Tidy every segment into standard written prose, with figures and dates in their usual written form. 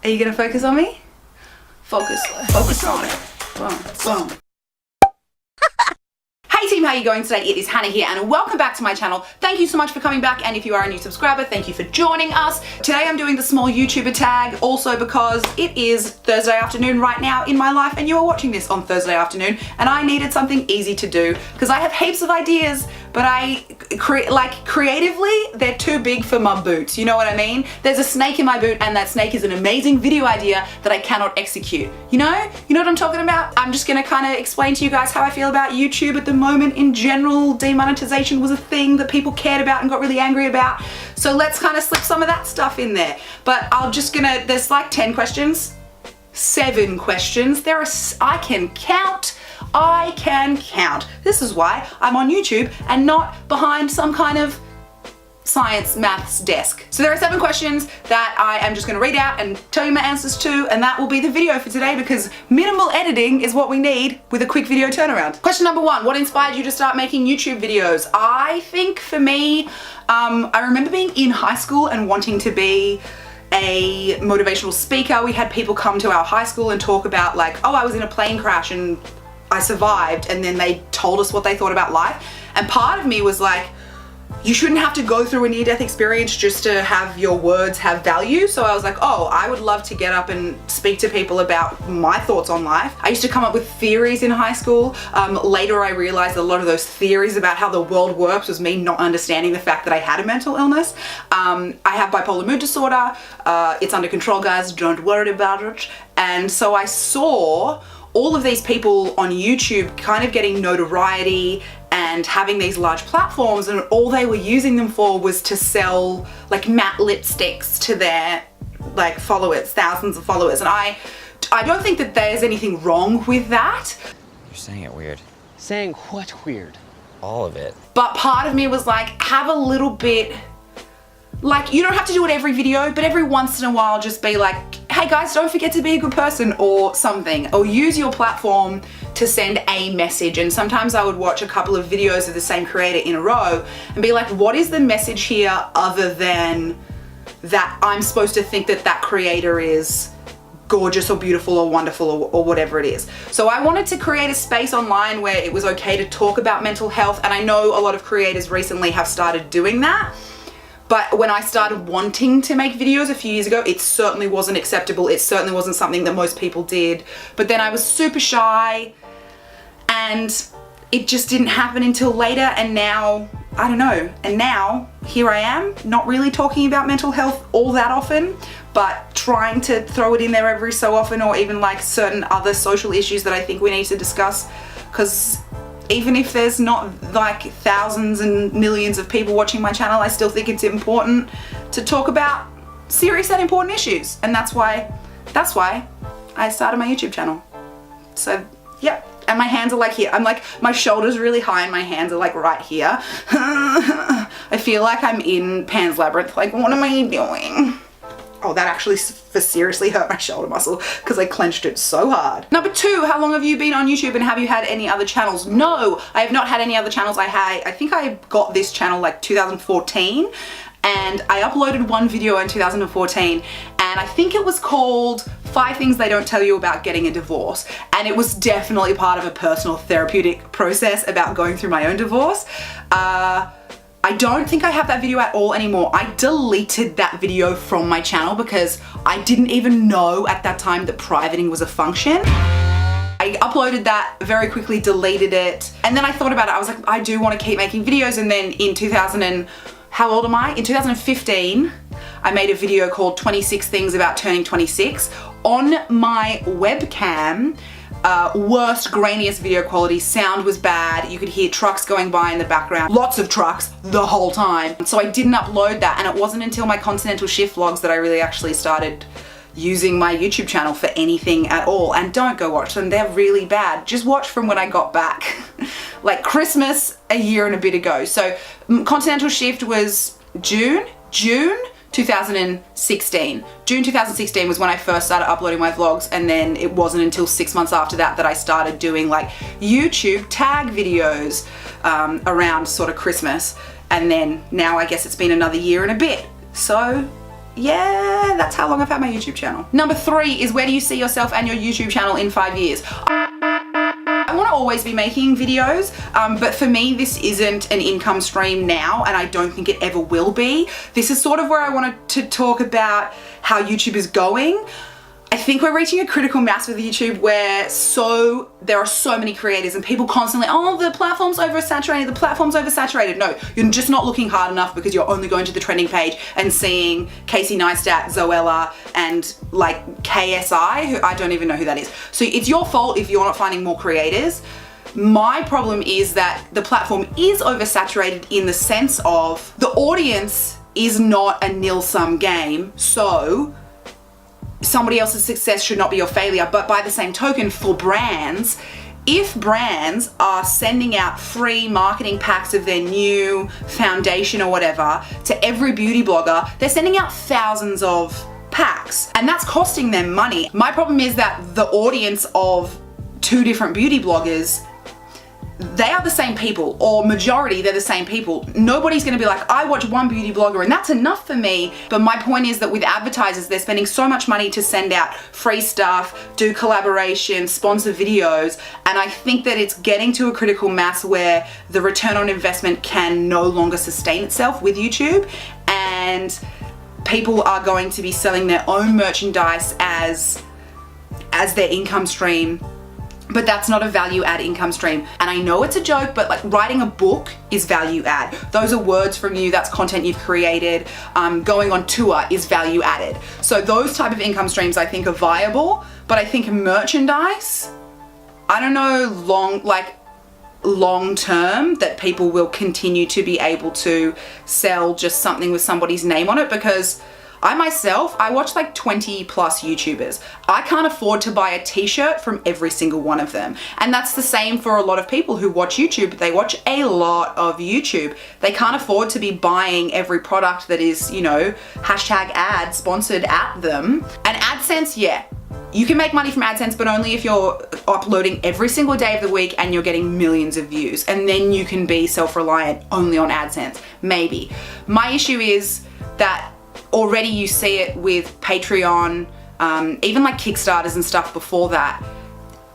Are you gonna focus on me? Focus on it. Boom. Hey team, how are you going today? It is Hannah here and welcome back to my channel. Thank you so much for coming back, and if you are a new subscriber, thank you for joining us. Today I'm doing the small YouTuber tag also because it is Thursday afternoon right now in my life and you are watching this on Thursday afternoon, and I needed something easy to do because I have heaps of ideas, but creatively they're too big for my boots. You know what I mean? There's a snake in my boot and that snake is an amazing video idea that I cannot execute. You know what I'm talking about? I'm just gonna kind of explain to you guys how I feel about YouTube at the moment in general. Demonetization was a thing that people cared about and got really angry about. So let's kind of slip some of that stuff in there. But there's like 10 questions, 7 questions. I can count. This is why I'm on YouTube and not behind some kind of science maths desk. So there are 7 questions that I am just going to read out and tell you my answers to, and that will be the video for today because minimal editing is what we need with a quick video turnaround. Question number 1, what inspired you to start making YouTube videos? I think for me, I remember being in high school and wanting to be a motivational speaker. We had people come to our high school and talk about like, oh, I was in a plane crash and I survived, and then they told us what they thought about life. And part of me was like, you shouldn't have to go through a near-death experience just to have your words have value. So I was like, oh, I would love to get up and speak to people about my thoughts on life. I used to come up with theories in high school. Later I realized a lot of those theories about how the world works was me not understanding the fact that I had a mental illness. I have bipolar mood disorder. It's under control, guys, don't worry about it. And so I saw all of these people on YouTube kind of getting notoriety and having these large platforms, and all they were using them for was to sell like matte lipsticks to their like followers, thousands of followers. And I don't think that there's anything wrong with that. You're saying it weird. Saying what weird? All of it. But part of me was like, have a little bit, like, you don't have to do it every video, but every once in a while just be like, hey guys, don't forget to be a good person or something, or use your platform to send a message. And sometimes I would watch a couple of videos of the same creator in a row and be like, what is the message here other than that I'm supposed to think that that creator is gorgeous or beautiful or wonderful or whatever it is. So I wanted to create a space online where it was okay to talk about mental health, and I know a lot of creators recently have started doing that. But when I started wanting to make videos a few years ago, it certainly wasn't acceptable. It certainly wasn't something that most people did. But then I was super shy and it just didn't happen until later. And now, I don't know. And now here I am, not really talking about mental health all that often, but trying to throw it in there every so often, or even like certain other social issues that I think we need to discuss. Because even if there's not like thousands and millions of people watching my channel, I still think it's important to talk about serious and important issues. And that's why I started my YouTube channel. So yeah, and my hands are like here. I'm like, my shoulder's really high and my hands are like right here. I feel like I'm in Pan's Labyrinth. Like, what am I doing? Oh, that actually seriously hurt my shoulder muscle because I clenched it so hard. Number 2, how long have you been on YouTube and have you had any other channels? No, I have not had any other channels. I think I got this channel like 2014, and I uploaded one video in 2014, and I think it was called 5 Things They Don't Tell You About Getting a Divorce. And it was definitely part of a personal therapeutic process about going through my own divorce. I don't think I have that video at all anymore. I deleted that video from my channel because I didn't even know at that time that privating was a function. I uploaded that, very quickly deleted it, and then I thought about it. I was like, I do want to keep making videos. And then in 2015, I made a video called 26 Things About Turning 26 on my webcam. Worst, grainiest video quality, sound was bad, you could hear trucks going by in the background, lots of trucks the whole time. So I didn't upload that, and it wasn't until my continental shift vlogs that I really actually started using my YouTube channel for anything at all. And don't go watch them, they're really bad. Just watch from when I got back. Like Christmas a year and a bit ago. So continental shift was June 2016. June 2016 was when I first started uploading my vlogs, and then it wasn't until 6 months after that that I started doing like YouTube tag videos around sort of Christmas. And then now I guess it's been another year and a bit. So yeah, that's how long I've had my YouTube channel. Number 3 is, where do you see yourself and your YouTube channel in 5 years? I want to always be making videos, but for me this isn't an income stream now, and I don't think it ever will be. This is sort of where I wanted to talk about how YouTube is going. I think we're reaching a critical mass with YouTube where there are so many creators and people constantly, oh, the platform's oversaturated, the platform's oversaturated. No, you're just not looking hard enough, because you're only going to the trending page and seeing Casey Neistat, Zoella, and like KSI, who I don't even know who that is. So it's your fault if you're not finding more creators. My problem is that the platform is oversaturated in the sense of the audience is not a nil-sum game, so somebody else's success should not be your failure. But by the same token, for brands, if brands are sending out free marketing packs of their new foundation or whatever to every beauty blogger, they're sending out thousands of packs, and that's costing them money. My problem is that the audience of 2 different beauty bloggers, they are the same people, or majority, they're the same people. Nobody's gonna be like, I watch one beauty blogger and that's enough for me. But my point is that with advertisers, they're spending so much money to send out free stuff, do collaborations, sponsor videos, and I think that it's getting to a critical mass where the return on investment can no longer sustain itself with YouTube, and people are going to be selling their own merchandise as their income stream. But that's not a value add income stream. And I know it's a joke, but like writing a book is value add. Those are words from you, that's content you've created. Going on tour is value added. So those type of income streams I think are viable, but I think merchandise, I don't know long term that people will continue to be able to sell just something with somebody's name on it, because I myself, I watch like 20 plus YouTubers. I can't afford to buy a t-shirt from every single one of them. And that's the same for a lot of people who watch YouTube. They watch a lot of YouTube. They can't afford to be buying every product that is, you know, hashtag ad sponsored at them. And AdSense, yeah, you can make money from AdSense, but only if you're uploading every single day of the week and you're getting millions of views. And then you can be self-reliant only on AdSense, maybe. My issue is that already you see it with Patreon, even like Kickstarters and stuff before that.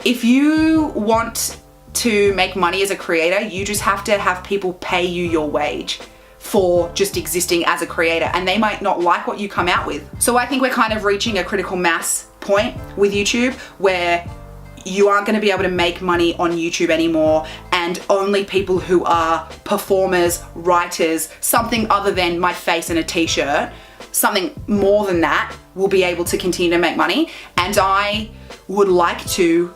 If you want to make money as a creator, you just have to have people pay you your wage for just existing as a creator, and they might not like what you come out with. So I think we're kind of reaching a critical mass point with YouTube where you aren't going to be able to make money on YouTube anymore, and only people who are performers, writers, something other than my face and a t-shirt, something more than that, will be able to continue to make money. And I would like to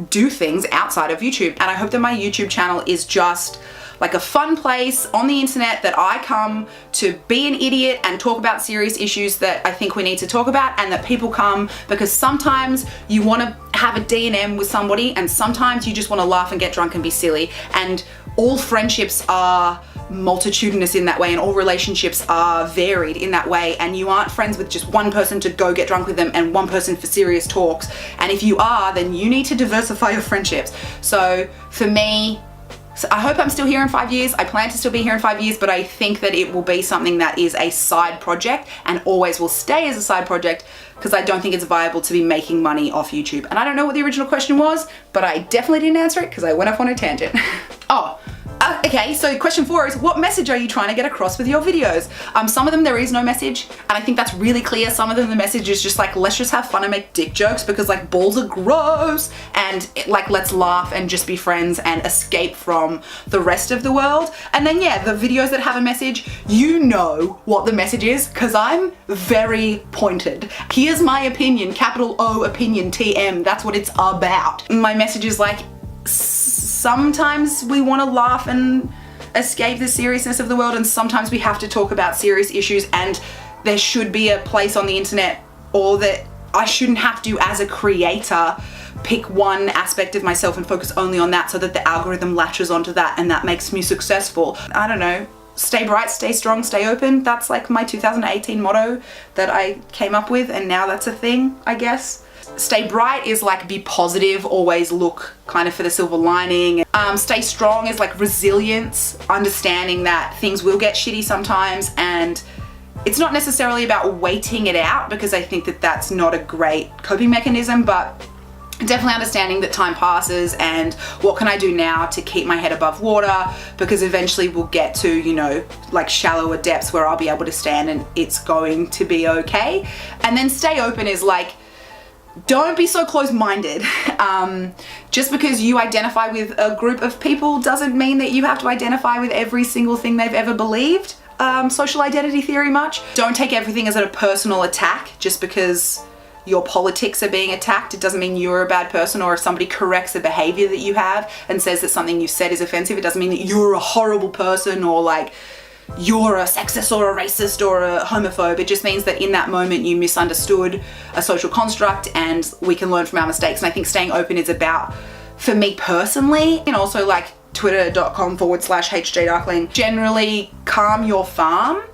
do things outside of YouTube, and I hope that my YouTube channel is just like a fun place on the internet that I come to be an idiot and talk about serious issues that I think we need to talk about, and that people come because sometimes you want to have a D&M with somebody, and sometimes you just want to laugh and get drunk and be silly, and all friendships are multitudinous in that way, and all relationships are varied in that way, and you aren't friends with just one person to go get drunk with them and one person for serious talks. And if you are, then you need to diversify your friendships. So for me, I hope I'm still here in 5 years. I plan to still be here in 5 years, but I think that it will be something that is a side project and always will stay as a side project, because I don't think it's viable to be making money off YouTube. And I don't know what the original question was, but I definitely didn't answer it because I went off on a tangent. Okay, so question 4 is, what message are you trying to get across with your videos? Some of them there is no message, and I think that's really clear. Some of them the message is just like, let's just have fun and make dick jokes because like balls are gross, and like let's laugh and just be friends and escape from the rest of the world. And then yeah, the videos that have a message, you know what the message is, because I'm very pointed. Here's my opinion, capital O opinion, TM, that's what it's about. My message is like, sometimes we want to laugh and escape the seriousness of the world, and sometimes we have to talk about serious issues, and there should be a place on the internet, or that I shouldn't have to, as a creator, pick one aspect of myself and focus only on that so that the algorithm latches onto that and that makes me successful. I don't know. Stay bright, stay strong, stay open. That's like my 2018 motto that I came up with, and now that's a thing, I guess. Stay bright is like be positive, always look kind of for the silver lining. Stay strong is like resilience, understanding that things will get shitty sometimes, and It's not necessarily about waiting it out, because I think that that's not a great coping mechanism, but definitely understanding that time passes and what can I do now to keep my head above water, because eventually we'll get to, you know, like shallower depths where I'll be able to stand and it's going to be okay. And then stay open is like, don't be so close-minded. Just because you identify with a group of people doesn't mean that you have to identify with every single thing they've ever believed. Social identity theory much. Don't take everything as a personal attack just because your politics are being attacked. It doesn't mean you're a bad person, or if somebody corrects a behavior that you have and says that something you've said is offensive, it doesn't mean that you're a horrible person or like you're a sexist or a racist or a homophobe. It just means that in that moment you misunderstood a social construct, and we can learn from our mistakes. And I think staying open is about, for me personally, and also like twitter.com/HJDarkling, generally calm your farm.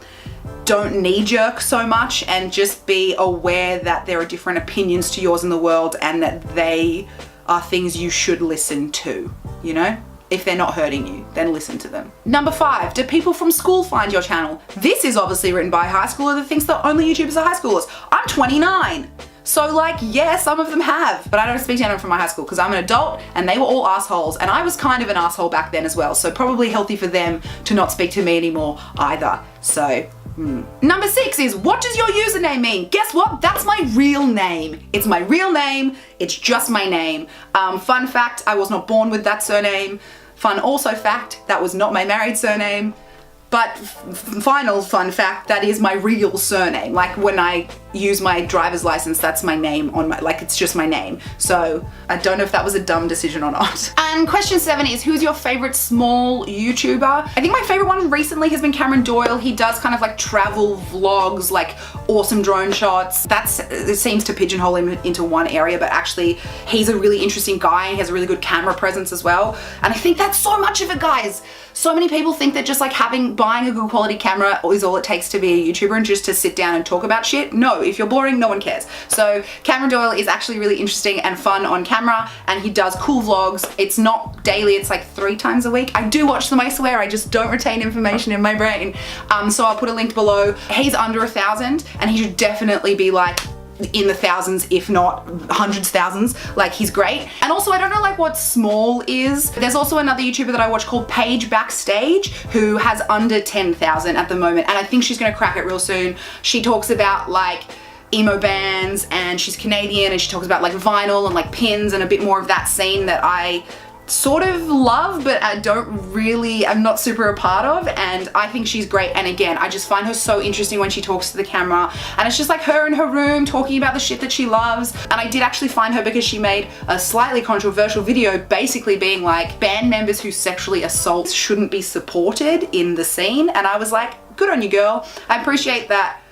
Don't knee-jerk so much, and just be aware that there are different opinions to yours in the world, and that they are things you should listen to, you know? If they're not hurting you, then listen to them. Number 5, do people from school find your channel? This is obviously written by a high schooler that thinks that only YouTubers are high schoolers. I'm 29. So like, yeah, some of them have, but I don't speak to anyone from my high school because I'm an adult and they were all assholes, and I was kind of an asshole back then as well. So probably healthy for them to not speak to me anymore either. So, Number 6 is, what does your username mean? Guess what? That's my real name. It's my real name. It's just my name. Fun fact, I was not born with that surname. Fun also fact, that was not my married surname. But final fun fact, that is my real surname. Like when I use my driver's license, that's my name on my, like it's just my name. So I don't know if that was a dumb decision or not. And question 7 is, who's your favorite small YouTuber? I think my favorite one recently has been Cameron Doyle. He does kind of like travel vlogs, like awesome drone shots. It seems to pigeonhole him into one area, but actually he's a really interesting guy and he has a really good camera presence as well. And I think that's so much of it, guys. So many people think that just like buying a good quality camera is all it takes to be a YouTuber and just to sit down and talk about shit. No, if you're boring, no one cares. So Cameron Doyle is actually really interesting and fun on camera, and he does cool vlogs. It's not daily, it's like 3 times a week. I do watch them, I swear, I just don't retain information in my brain. So I'll put a link below. He's under 1,000 and he should definitely be like in the thousands, if not hundreds, thousands. Like, he's great. And also, I don't know like what small is. There's also another YouTuber that I watch called Paige Backstage, who has under 10,000 at the moment, and I think she's gonna crack it real soon. She talks about like emo bands, and she's Canadian, and she talks about like vinyl and like pins and a bit more of that scene that I sort of love, but I'm not super a part of, and I think she's great. And again, I just find her so interesting when she talks to the camera, and it's just like her in her room talking about the shit that she loves. And I did actually find her because she made a slightly controversial video basically being like, band members who sexually assault shouldn't be supported in the scene, and I was like, good on you, girl. I appreciate that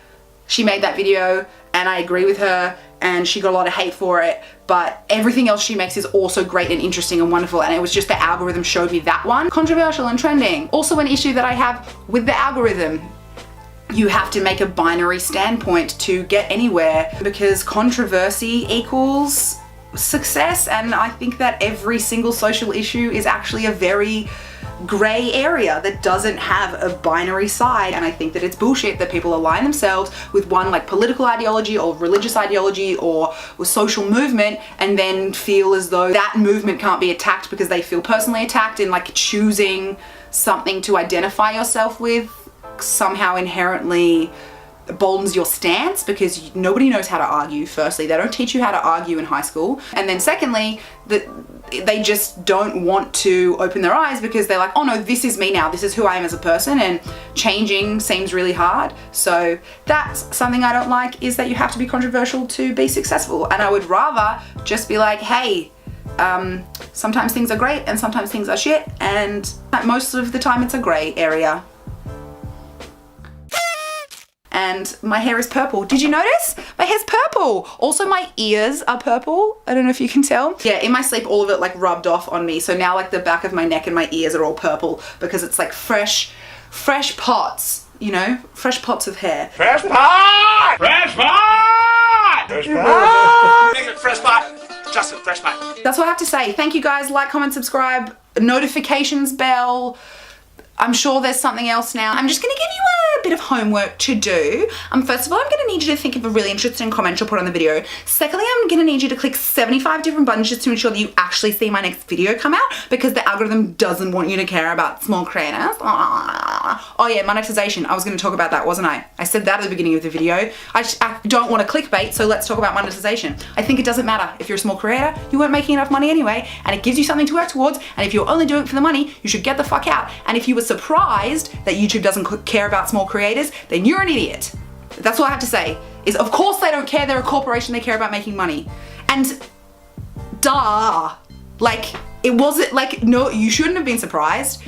she made that video, and I agree with her, and she got a lot of hate for it, but everything else she makes is also great and interesting and wonderful, and it was just the algorithm showed me that one. Controversial and trending. Also an issue that I have with the algorithm. You have to make a binary standpoint to get anywhere, because controversy equals success, and I think that every single social issue is actually a very gray area that doesn't have a binary side, and I think that it's bullshit that people align themselves with one like political ideology or religious ideology or with social movement, and then feel as though that movement can't be attacked because they feel personally attacked, and like choosing something to identify yourself with somehow inherently boldens your stance, because nobody knows how to argue. Firstly, they don't teach you how to argue in high school, and then secondly, that they just don't want to open their eyes because they're like, oh no, this is me now, this is who I am as a person, and changing seems really hard. So that's something I don't like, is that you have to be controversial to be successful, and I would rather just be like, hey, sometimes things are great and sometimes things are shit, and most of the time it's a gray area. And my hair is purple. Did you notice? My hair's purple. Also, my ears are purple. I don't know if you can tell. Yeah, in my sleep, all of it like rubbed off on me. So now like the back of my neck and my ears are all purple because it's like fresh pots, you know? Fresh pots of hair. Fresh pot! Fresh pot! Fresh pot! Make it fresh pot. Justin, fresh pot. That's what I have to say. Thank you guys. Like, comment, subscribe, notifications bell. I'm sure there's something else now. I'm just gonna give you a bit of homework to do. First of all, I'm going to need you to think of a really interesting comment you'll put on the video. Secondly, I'm going to need you to click 75 different buttons just to ensure that you actually see my next video come out, because the algorithm doesn't want you to care about small creators. Oh yeah, monetization. I was going to talk about that, wasn't I? I said that at the beginning of the video. I don't want to clickbait, so let's talk about monetization. I think it doesn't matter. If you're a small creator, you weren't making enough money anyway, and it gives you something to work towards, and if you're only doing it for the money, you should get the fuck out. And if you were surprised that YouTube doesn't care about small creators, then you're an idiot. That's all I have to say, is of course they don't care. They're a corporation, they care about making money. And duh, like, it wasn't like, no, you shouldn't have been surprised.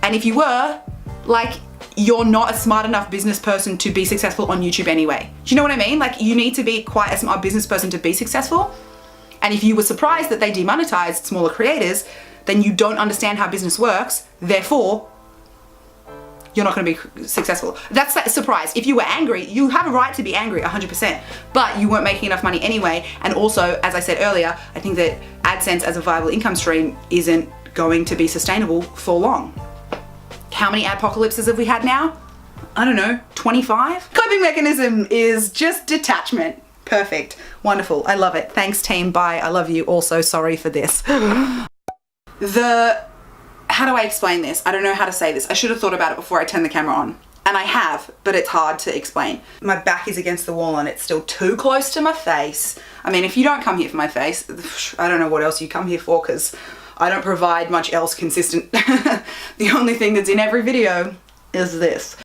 And if you were, like, you're not a smart enough business person to be successful on YouTube anyway. Do you know what I mean? Like, you need to be quite a smart business person to be successful. And if you were surprised that they demonetized smaller creators, then you don't understand how business works. Therefore, you're not going to be successful. That's that surprise. If you were angry, you have a right to be angry 100%, but you weren't making enough money anyway. And also, as I said earlier, I think that AdSense as a viable income stream isn't going to be sustainable for long. How many adpocalypses have we had now? I don't know, 25? Coping mechanism is just detachment. Perfect. Wonderful. I love it. Thanks, team. Bye. I love you. Also, sorry for this. How do I explain this? I don't know how to say this. I should have thought about it before I turned the camera on. And I have, but it's hard to explain. My back is against the wall and it's still too close to my face. I mean, if you don't come here for my face, I don't know what else you come here for, because I don't provide much else consistent. The only thing that's in every video is this.